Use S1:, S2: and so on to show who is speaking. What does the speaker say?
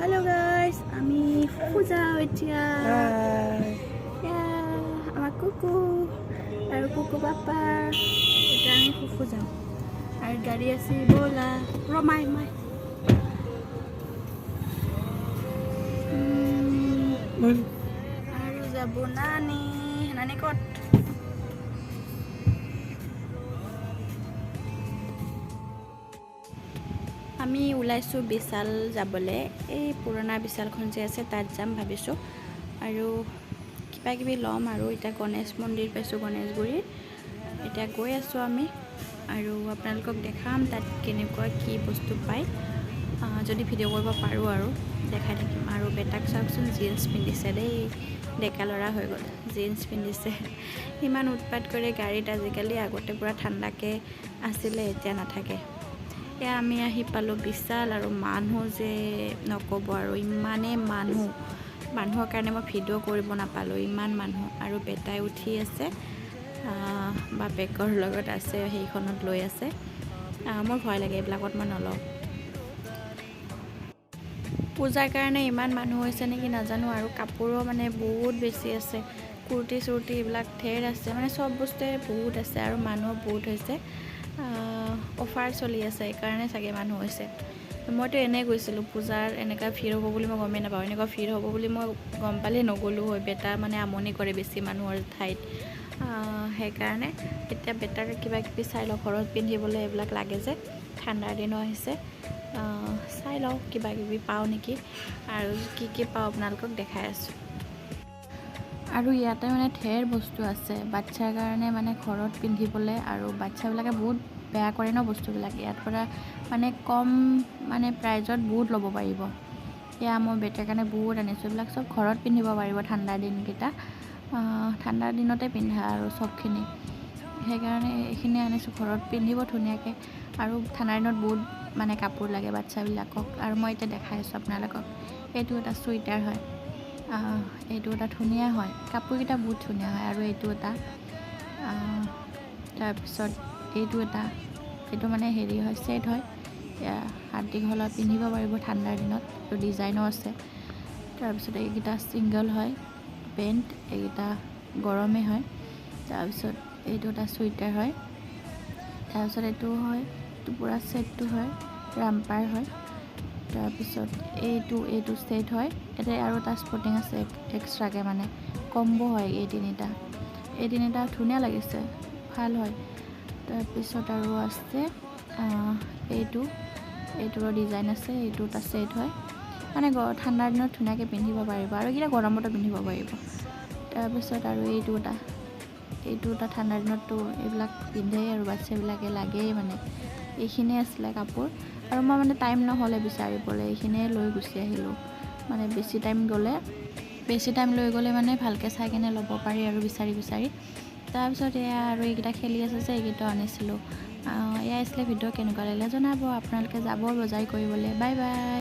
S1: Hello guys, আমি Pujar এতিয়া আমাৰ কুকু আৰু কুকু পাপা এতিয়া আমি যাম আৰু গাড়ী আছে বলা ৰমাই আৰু যাব নানি ক'ত আমি ওলাইছোঁ বিশাল যাবলৈ এই পুৰণা বিশালখন যে আছে তাত যাম ভাবিছোঁ আৰু কিবা কিবি ল'ম আৰু এতিয়া গণেশ মন্দিৰ পাইছোঁ গণেশগুৰিত এতিয়া গৈ আছোঁ আমি আৰু আপোনালোকক দেখাম তাত কেনেকুৱা কি বস্তু পায় যদি ভিডিঅ' কৰিব পাৰোঁ আৰু দেখাই থাকিম আৰু বেটাক চাওকচোন জিন্স পিন্ধিছে দেই ডেকা ল'ৰা হৈ গ'ল জিন্স পিন্ধিছে ইমান উৎপাত কৰে গাড়ীত আজিকালি আগতে পূৰা ঠাণ্ডাকৈ আছিলে এতিয়া নাথাকে এয়া আমি আহি পালোঁ বিশাল আৰু মানুহ যে নক'ব আৰু ইমানেই মানুহৰ কাৰণে মই ভিডিঅ' কৰিব নাপালোঁ ইমান মানুহ আৰু বেটাই উঠি আছে বাপেকৰ লগত আছে সেইখনত লৈ আছে মোৰ ভয় লাগে এইবিলাকত মই নলওঁ পূজাৰ কাৰণে ইমান মানুহ হৈছে নেকি নাজানো আৰু কাপোৰো মানে বহুত বেছি আছে কুৰ্তি চুৰ্তি এইবিলাক ঢেৰ আছে মানে চব বস্তুৱে বহুত আছে আৰু মানুহ বহুত হৈছে অফাৰ চলি আছে সেইকাৰণে চাগে মানুহ হৈছে মইতো এনেই গৈছিলোঁ পূজাৰ এনেকুৱা ভিৰ হ'ব বুলি মই গমেই নাপাওঁ এনেকুৱা ভিৰ হ'ব বুলি মই গম পালে নগ'লোঁ হয় বেটা মানে আমনি কৰে বেছি মানুহৰ ঠাইত সেইকাৰণে এতিয়া বেটাক কিবা কিবি চাই লওঁ ঘৰত পিন্ধিবলৈ এইবিলাক লাগে যে ঠাণ্ডাৰ দিনো আহিছে চাই লওঁ কিবা কিবি পাওঁ নেকি আৰু কি পাওঁ আপোনালোকক দেখাই আছোঁ আৰু ইয়াতে মানে ঢেৰ বস্তু আছে বাচ্ছাৰ কাৰণে মানে ঘৰত পিন্ধিবলৈ আৰু বাচ্ছাবিলাকে বহুত বেয়া কৰে ন বস্তুবিলাক ইয়াৰ পৰা মানে কম মানে প্ৰাইজত বহুত ল'ব পাৰিব এয়া মই বেটাৰ কাৰণে বহুত আনিছোঁ এইবিলাক চব ঘৰত পিন্ধিব পাৰিব ঠাণ্ডাৰ দিনকেইটা ঠাণ্ডাৰ দিনতে পিন্ধা আৰু চবখিনি সেইকাৰণে এইখিনি আনিছোঁ ঘৰত পিন্ধিব ধুনীয়াকৈ আৰু ঠাণ্ডাৰ দিনত বহুত মানে কাপোৰ লাগে বাচ্ছাবিলাকক আৰু মই এতিয়া দেখাই আছোঁ আপোনালোকক এইটো এটা চুৱেটাৰ হয় এইটো এটা ধুনীয়া হয় কাপোৰকেইটা বহুত ধুনীয়া হয় আৰু এইটো এটা তাৰপিছত এইটো মানে হেৰি হয় ছেট হয় হাত দীঘলত পিন্ধিব পাৰিব ঠাণ্ডাৰ দিনত এইটো ডিজাইনো আছে তাৰপিছত এইকেইটা ছিংগল হয় পেণ্ট এইকেইটা গৰমেই হয় তাৰপিছত এইটো এটা চুৱেটাৰ হয় তাৰপিছত এইটো হয় এইটো পূৰা ছেটটো হয় ৰাম্পাৰ হয় তাৰপিছত এইটো ছেট হয় ইয়াতে আৰু এটা স্পৰ্টিং আছে এক্সট্ৰাকৈ মানে কম্বো হয় এই তিনিটা ধুনীয়া লাগিছে ভাল হয় তাৰপিছত আৰু আছে এইটোৰো ডিজাইন আছে এইটো এটা ছেট হয় মানে ঠাণ্ডাৰ দিনত ধুনীয়াকৈ পিন্ধিব পাৰিব আৰু এইকেইটা গৰমতো পিন্ধিব পাৰিব তাৰপিছত আৰু এইটো এটা ঠাণ্ডাৰ দিনততো এইবিলাক পিন্ধেই আৰু বাচ্ছাবিলাকে লাগেই মানে এইখিনিয়ে আছিলে কাপোৰ আৰু মই মানে টাইম নহ'লে বিচাৰিবলৈ এইখিনিয়ে লৈ গুচি আহিলোঁ মানে বেছি টাইম লৈ গ'লে মানে ভালকৈ চাই কিনে ল'ব পাৰি আৰু বিচাৰি তাৰপিছত এয়া আৰু এইকেইটা খেলি আছে যে এইকেইটাও আনিছিলোঁ এয়া আছিলে ভিডিঅ' কেনেকুৱা লাগিলে জনাব আপোনালোকে যাব বজাৰ কৰিবলৈ বাই বাই